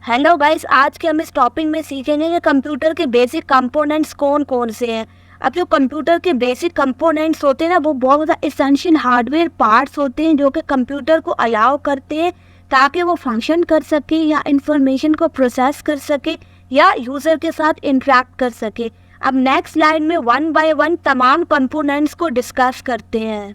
Hello guys, आज के हम इस टॉपिक में सीखेंगे कि कंप्यूटर के बेसिक कंपोनेंट्स कौन कौन से हैं। अब जो कंप्यूटर के बेसिक कंपोनेंट्स होते हैं ना, वो बहुत ज़्यादा इसेंशियल हार्डवेयर पार्ट्स होते हैं जो कि कंप्यूटर को अलाउ करते हैं ताकि वो फंक्शन कर सके या इंफॉर्मेशन को प्रोसेस कर सके या यूज़र के साथ इंटरेक्ट कर सके। अब नेक्स्ट स्लाइड में वन बाय वन तमाम कंपोनेंट्स को डिस्कस करते हैं।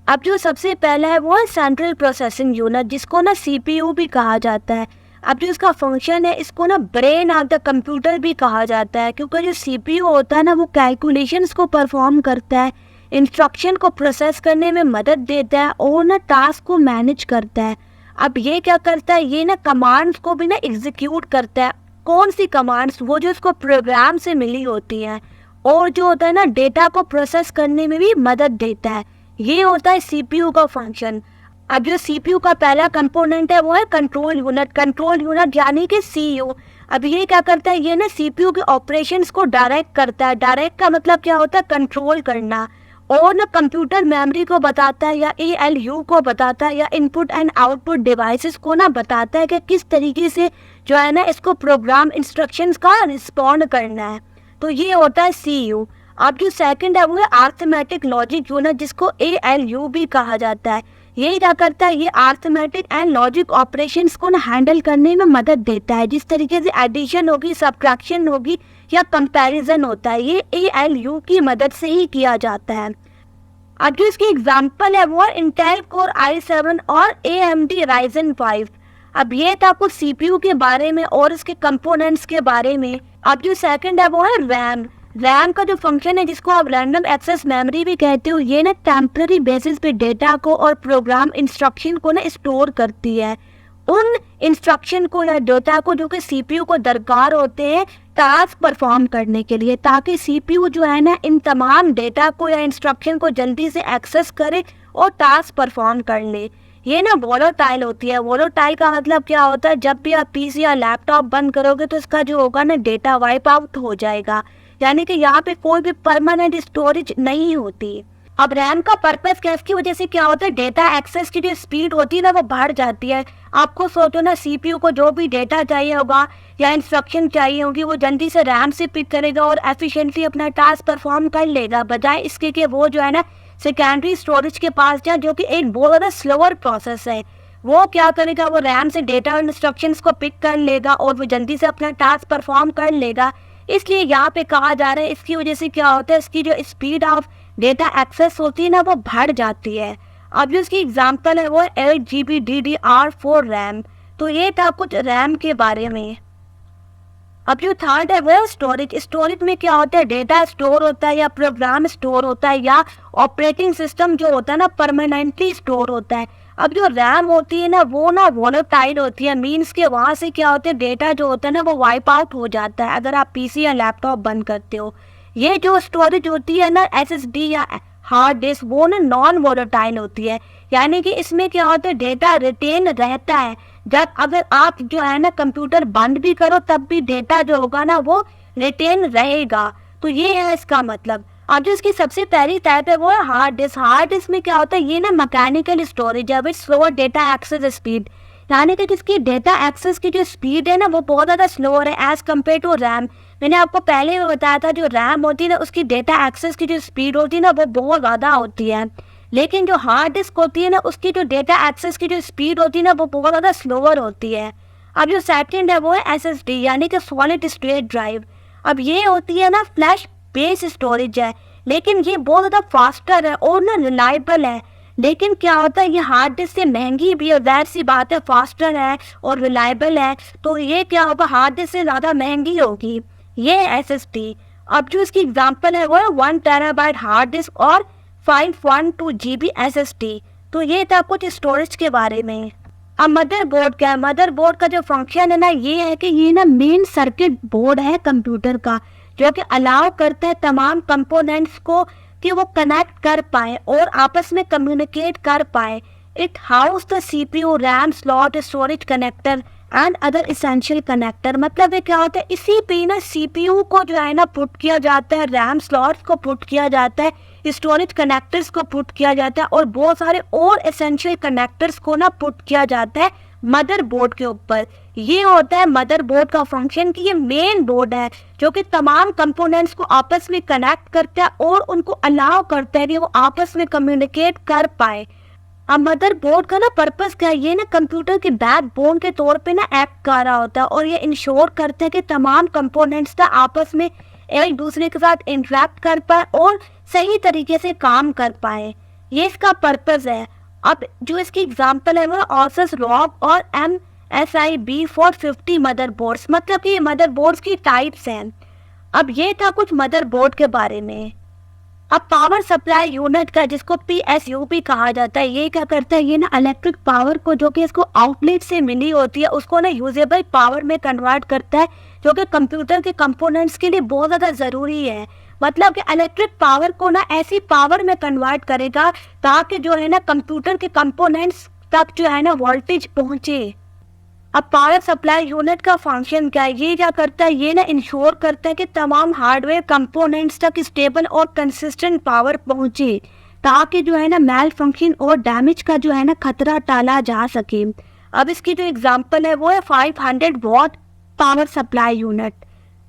अब जो सबसे पहला है वो है सेंट्रल प्रोसेसिंग यूनिट, जिसको ना सीपीयू भी कहा जाता है। अब जो इसका फंक्शन है, इसको ना ब्रेन ऑफ द कंप्यूटर भी कहा जाता है, क्योंकि जो सीपीयू होता है ना, वो कैलकुलेशंस को परफॉर्म करता है, इंस्ट्रक्शन को प्रोसेस करने में मदद देता है और ना टास्क को मैनेज करता है। अब ये क्या करता है, ये ना कमांड्स को भी ना एग्जीक्यूट करता है। कौन सी कमांड्स? वो जो इसको प्रोग्राम से मिली होती हैं, और जो होता है ना डेटा को प्रोसेस करने में भी मदद देता है। ये होता है सीपीयू का फंक्शन। अब जो सीपीयू का पहला कंपोनेंट है वो है कंट्रोल यूनिट। कंट्रोल यूनिट यानी कि सीयू। अब ये क्या करता है, ये ना सीपीयू के ऑपरेशंस को डायरेक्ट करता है। डायरेक्ट का मतलब क्या होता है? कंट्रोल करना। और ना कंप्यूटर मेमोरी को बताता है या एएलयू को बताता है या इनपुट एंड आउटपुट डिवाइसेस को ना बताता है कि किस तरीके से जो है ना इसको प्रोग्राम इंस्ट्रक्शंस का रिस्पॉन्ड करना है। तो ये होता है सीयू। अब जो सेकंड है वो है अरिथमेटिक लॉजिक यूनिट, जिसको एएलयू भी कहा जाता है। ये क्या करता है, ये अरिथमेटिक एंड लॉजिक ऑपरेशंस को ना हैंडल करने में मदद देता है। जिस तरीके से एडिशन होगी, सब्ट्रैक्शन होगी या कंपैरिजन होता है, ये एएलयू की मदद से ही किया जाता है। अब जो इसकी एग्जांपल है वो है इंटेल कोर i7 और AMD Ryzen 5। अब ये था कुछ सीपीयू के बारे में और इसके कंपोनेंट्स के बारे में। अब जो सेकंड है वो है रैम। रैम का जो फंक्शन है, जिसको आप रैंडम एक्सेस मेमोरी भी कहते हो, ये ना टेम्पररी बेसिस पे डेटा को और प्रोग्राम इंस्ट्रक्शन को ना स्टोर करती है। उन इंस्ट्रक्शन को या डेटा को जो कि सीपीयू को दरकार होते हैं टास्क परफॉर्म करने के लिए, ताकि सीपीयू जो है ना इन तमाम डेटा को या इंस्ट्रक्शन को जल्दी से एक्सेस करे और टास्क परफॉर्म कर ले। ये ना वोलेटाइल होती है। वोलेटाइल का मतलब क्या होता है? जब भी आप पीसी या लैपटॉप बंद करोगे तो इसका जो होगा ना डेटा वाइप आउट हो जाएगा, यानी कि यहाँ पे कोई भी परमानेंट स्टोरेज नहीं होती। अब रैम का पर्पस क्या, इसकी वजह से क्या होता है, डेटा एक्सेस की जो स्पीड होती है ना वो बढ़ जाती है। आपको सोचो ना, सीपीयू को जो भी डेटा चाहिए होगा या इंस्ट्रक्शन चाहिए होगी, वो जल्दी से रैम से पिक करेगा और एफिशिएंटली अपना टास्क परफॉर्म कर लेगा, बजाय इसके कि वो जो है ना सेकेंडरी स्टोरेज के पास जाए, जो कि एक बहुत ज़्यादा स्लोअर प्रोसेस है। वो क्या करेगा, वो रैम से डेटा और इंस्ट्रक्शंस को पिक कर लेगा और वो जल्दी से अपना टास्क परफॉर्म कर लेगा। इसलिए यहाँ पे कहा जा रहा है, इसकी वजह से क्या होता है, इसकी जो स्पीड ऑफ डेटा एक्सेस होती है ना वो बढ़ जाती है। अब जो इसकी एग्जांपल है वो है 8GB DDR4 रैम। तो ये था कुछ रैम के बारे में। अब जो थर्ड है वो है स्टोरेज। स्टोरेज में क्या होता है, डेटा स्टोर होता है या प्रोग्राम स्टोर होता है या ऑपरेटिंग सिस्टम जो होता है ना परमानेंटली स्टोर होता है। अब जो रैम होती है ना वो ना वोलेटाइल होती है, मीन्स के वहाँ से क्या होता है, डेटा जो होता है ना वो वाइप आउट हो जाता है अगर आप पीसी या लैपटॉप बंद करते हो। ये जो स्टोरेज होती है ना एसएसडी या हार्ड डिस्क, वो ना नॉन वोलेटाइल होती है, यानी कि इसमें क्या होता है, डेटा रिटेन रहता है। जब अगर आप जो है ना कंप्यूटर बंद भी करो तब भी डेटा जो होगा ना वो रिटेन रहेगा। तो ये है इसका मतलब। और जो इसकी सबसे पहली टाइप है वो है हार्ड डिस्क। हार्ड डिस्क में क्या होता है, ये ना मैकेनिकल स्टोरेज है with slower data access speed, यानी कि जिसकी डेटा एक्सेस की जो स्पीड है ना वो बहुत ज़्यादा स्लोअर है एज कम्पेयर टू रैम। मैंने आपको पहले भी बताया था, जो रैम होती है ना उसकी डेटा एक्सेस की जो स्पीड होती है ना वो बहुत ज़्यादा होती है, लेकिन जो हार्ड डिस्क होती है ना उसकी जो डेटा एक्सेस की जो स्पीड होती है ना वो बहुत ज़्यादा स्लोअर होती है। अब जो सेकंड है वो है एसएसडी, यानी कि सॉलिड स्टेट ड्राइव। अब ये होती है ना फ्लैश बेस स्टोरेज है, लेकिन ये बहुत ज़्यादा फास्टर है और ना रिलायबल है। लेकिन क्या होता है, ये हार्ड डिस्क से महंगी भी है, जाहिर सी बात है, फास्टर है और रिलायबल है, तो ये क्या होगा, हार्ड डिस्क से ज़्यादा महंगी होगी। ये है एसएसडी। अब जो इसकी एग्जांपल है वो है 1 टेराबाइट हार्ड डिस्क और 512 GB SSD। तो ये था कुछ स्टोरेज के बारे में। अब मदरबोर्ड क्या है? मदरबोर्ड का जो फंक्शन है ना ये है कि ये ना मेन सर्किट बोर्ड है कंप्यूटर का, जो कि अलाउ करता है तमाम कंपोनेंट्स को कि वो कनेक्ट कर पाए और आपस में कम्युनिकेट कर पाए। It house the CPU, RAM slot, storage connector and other essential connector. मतलब ये क्या होता है, इसी पे ना सीपीयू को जो है ना पुट किया जाता है, रैम स्लॉट्स को पुट किया जाता है, स्टोरेज कनेक्टर्स को पुट किया जाता है और बहुत सारे और एसेंशियल कनेक्टर्स को ना पुट किया जाता है मदरबोर्ड के ऊपर। ये होता है मदरबोर्ड का फंक्शन कि ये मेन बोर्ड है जो कि तमाम कंपोनेंट्स को आपस में कनेक्ट करता है और उनको अलाउ करता है कि वो आपस में कम्युनिकेट कर पाए। अब मदरबोर्ड का ना पर्पस क्या है, ये ना कंप्यूटर के बैकबोन के तौर पे ना एक्ट कर रहा होता है और ये इंश्योर करता है कि तमाम कंपोनेंट्स ना आपस में एक दूसरे के साथ इंटरेक्ट कर पाए और सही तरीके से काम कर पाए। ये इसका पर्पस है। अब जो इसकी एग्जांपल है वो Asus ROG और MSI B450 मदरबोर्ड्स, मतलब कि मदरबोर्ड्स की टाइप्स हैं। अब ये था कुछ मदरबोर्ड के बारे में। अब पावर सप्लाई यूनिट का, जिसको PSU भी कहा जाता है, ये क्या करता है, ये ना इलेक्ट्रिक पावर को जो कि इसको आउटलेट से मिली होती है उसको ना यूजेबल पावर में कन्वर्ट करता है, जो कि कंप्यूटर के कंपोनेंट्स के लिए बहुत ज़्यादा ज़रूरी है। मतलब कि इलेक्ट्रिक पावर को ना ऐसी पावर में कन्वर्ट करेगा ताकि जो है ना कंप्यूटर के कंपोनेंट्स तक जो है ना वोल्टेज पहुँचे। अब पावर सप्लाई यूनिट का फंक्शन क्या है, ये क्या करता है, ये ना इंश्योर करता है कि तमाम हार्डवेयर कंपोनेंट्स तक स्टेबल और कंसिस्टेंट पावर पहुंचे ताकि जो है ना मेल फंक्शन और डैमेज का जो है ना खतरा टाला जा सके। अब इसकी जो एग्जांपल है वो है 500 वॉट पावर सप्लाई यूनिट।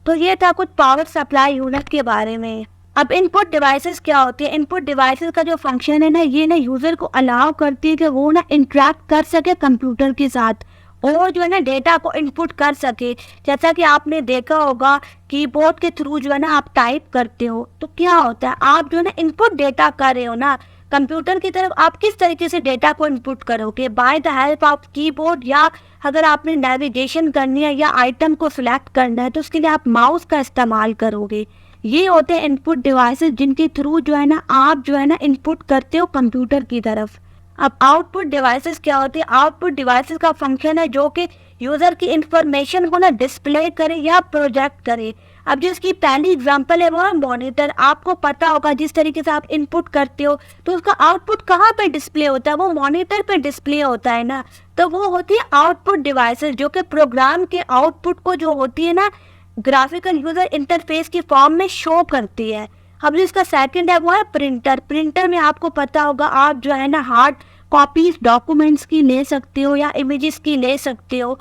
तो ये था कुछ पावर सप्लाई यूनिट के बारे में। अब इनपुट डिवाइसेस क्या होती है, इनपुट डिवाइसेस का जो फंक्शन है ना, ये ना यूजर को अलाउ करती है कि वो ना इंटरेक्ट कर सके कंप्यूटर के साथ और जो है ना डेटा को इनपुट कर सके। जैसा कि आपने देखा होगा कीबोर्ड के थ्रू जो है ना आप टाइप करते हो तो क्या होता है, आप जो है ना इनपुट डेटा कर रहे हो ना कंप्यूटर की तरफ, आप किस तरीके से डेटा को इनपुट करोगे, by the help of keyboard, या अगर आपने नेविगेशन करनी है या आइटम को सिलेक्ट करना है तो उसके लिए आप माउस का इस्तेमाल करोगे। ये होते हैं इनपुट डिवाइसेस जिनके थ्रू जो है ना आप जो है ना इनपुट करते हो कंप्यूटर की तरफ। अब आउटपुट डिवाइसेस क्या होती है, आउटपुट डिवाइसेस का फंक्शन है जो कि यूजर की इंफॉर्मेशन को ना डिस्प्ले करे या प्रोजेक्ट करे। अब जिसकी पहली एग्जांपल है वो है मॉनिटर। आपको पता होगा जिस तरीके से आप इनपुट करते हो तो उसका आउटपुट कहाँ पे डिस्प्ले होता है, वो मॉनिटर पे डिस्प्ले होता है ना। तो वो होती है आउटपुट डिवाइसेस जो कि प्रोग्राम के आउटपुट को जो होती है ना ग्राफिकल यूजर इंटरफेस की फॉर्म में शो करती है। अब जिसका सेकंड है वो है प्रिंटर। प्रिंटर में आपको पता होगा आप जो है ना हार्ड कॉपीज डॉक्यूमेंट्स की ले सकते हो या इमेजेस की ले सकते हो।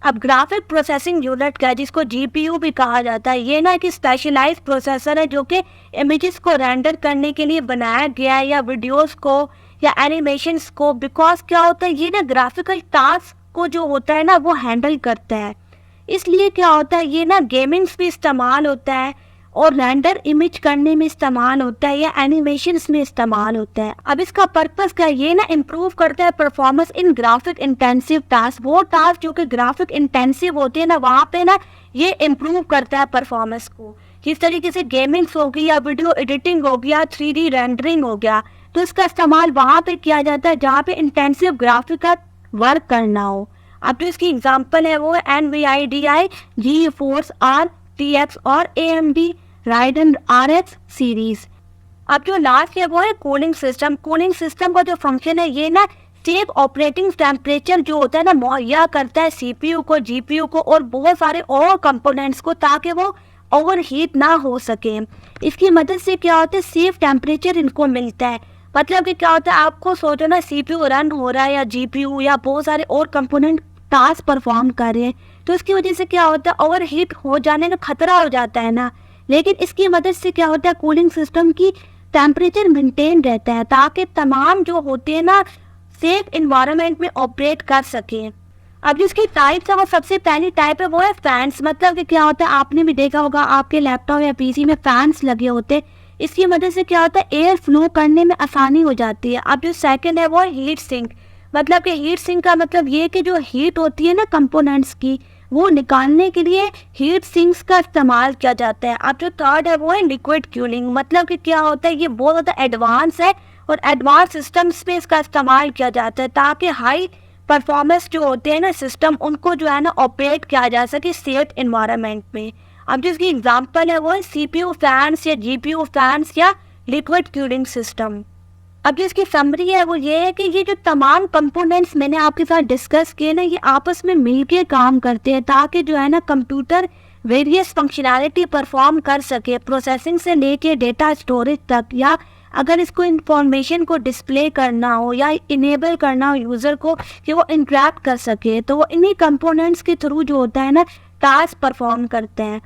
अब ग्राफिक प्रोसेसिंग यूनिट का, जिसको GPU भी कहा जाता है, ये ना एक स्पेशलाइज्ड प्रोसेसर है जो कि इमेजेस को रेंडर करने के लिए बनाया गया है या वीडियोस को या एनिमेशंस को। बिकॉज क्या होता है, ये ना ग्राफिकल टास्क को जो होता है ना वो हैंडल करता है। इसलिए क्या होता है, ये ना गेमिंग्स में इस्तेमाल होता है और रेंडर इमेज करने में इस्तेमाल होता है या एनिमेशंस में इस्तेमाल होता है। अब इसका पर्पस क्या है, ये ना इम्प्रूव करता है performance in graphic intensive task. वो टास्क जो कि ग्राफिक इंटेंसिव होते हैं ना वहाँ पे ना ये इम्प्रूव करता है परफॉर्मेंस को। जिस तरीके से गेमिंग्स हो गई या वीडियो एडिटिंग हो गया, 3D रेंडरिंग हो गया, तो इसका इस्तेमाल वहाँ पे किया जाता है जहाँ पे इंटेंसिव ग्राफिक का वर्क करना हो। अब जो इसकी एग्जाम्पल है वो है NVIDIA GeForce RTX और AMD Radeon RX सीरीज। अब जो लास्ट है वो है कूलिंग सिस्टम। कूलिंग सिस्टम का जो फंक्शन है ये ना सेफ ऑपरेटिंग टेम्परेचर जो होता है ना मुहैया करता है CPU को, GPU को और बहुत सारे और कंपोनेंट्स को ताकि वो ओवर हीट ना हो सके। इसकी मदद से क्या होता है, सेफ टेम्परेचर इनको मिलता है। मतलब कि क्या होता है, आपको सोचो ना CPU रन हो रहा है या GPU या बहुत सारे और कंपोनेंट टास्क परफॉर्म कर रहे हैं, तो इसकी वजह से क्या होता है ओवर हीट हो जाने का खतरा हो जाता है ना। लेकिन इसकी मदद से क्या होता है, कूलिंग सिस्टम की टेम्परेचर मेंटेन रहता है ताकि तमाम जो होते हैं ना सेफ इन्वायरमेंट में ऑपरेट कर सकें। अब जिसकी टाइप है वो सबसे पहली टाइप है वो है फैंस। मतलब कि क्या होता है, आपने भी देखा होगा आपके लैपटॉप या PC में फैंस लगे होते हैं। इसकी मदद से क्या होता है एयर फ्लो करने में आसानी हो जाती है। अब जो सेकंड है वो है हीट सिंक। मतलब कि हीट सिंक का मतलब ये कि जो हीट होती है ना कंपोनेंट्स की वो निकालने के लिए हीट सिंक्स का इस्तेमाल किया जाता है। अब जो थर्ड है वो है लिक्विड कूलिंग। मतलब कि क्या होता है, ये बहुत ज़्यादा एडवांस है और एडवांस सिस्टम्स में इसका इस्तेमाल किया जाता है ताकि हाई परफॉर्मेंस जो होते हैं ना सिस्टम उनको जो है ना ऑपरेट किया जा सके सेफ इन्वायरमेंट में। अब जिसकी एग्जांपल है वो है CPU फैंस या GPU फैंस या लिक्विड कूलिंग सिस्टम। अब जिसकी समरी है वो ये है कि ये जो तमाम कंपोनेंट्स मैंने आपके साथ डिस्कस किए ना ये आपस में मिलके काम करते हैं ताकि जो है ना कंप्यूटर वेरियस फंक्शनैलिटी परफॉर्म कर सके, प्रोसेसिंग से लेके डेटा स्टोरेज तक या अगर इसको इंफॉर्मेशन को डिस्प्ले करना हो या इनेबल करना हो यूज़र को कि वो इंटरेक्ट कर सके, तो वो इन्हीं कंपोनेंट्स के थ्रू जो होता है ना टास्क परफॉर्म करते हैं।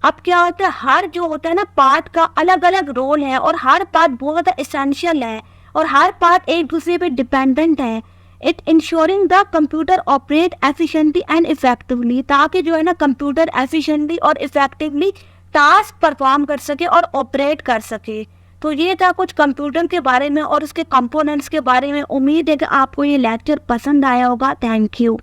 अब क्या होता है, हर जो होता है ना पार्ट का अलग अलग रोल है और हर पार्ट बहुत ज़्यादा इसेंशियल है और हर पार्ट एक दूसरे पे डिपेंडेंट है। It ensuring the computer operate efficiently and effectively, ताकि जो है ना कंप्यूटर एफिशिएंटली और इफेक्टिवली टास्क परफॉर्म कर सके और ऑपरेट कर सके। तो ये था कुछ कंप्यूटर के बारे में और उसके कंपोनेंट्स के बारे में। उम्मीद है कि आपको ये लेक्चर पसंद आया होगा। Thank you.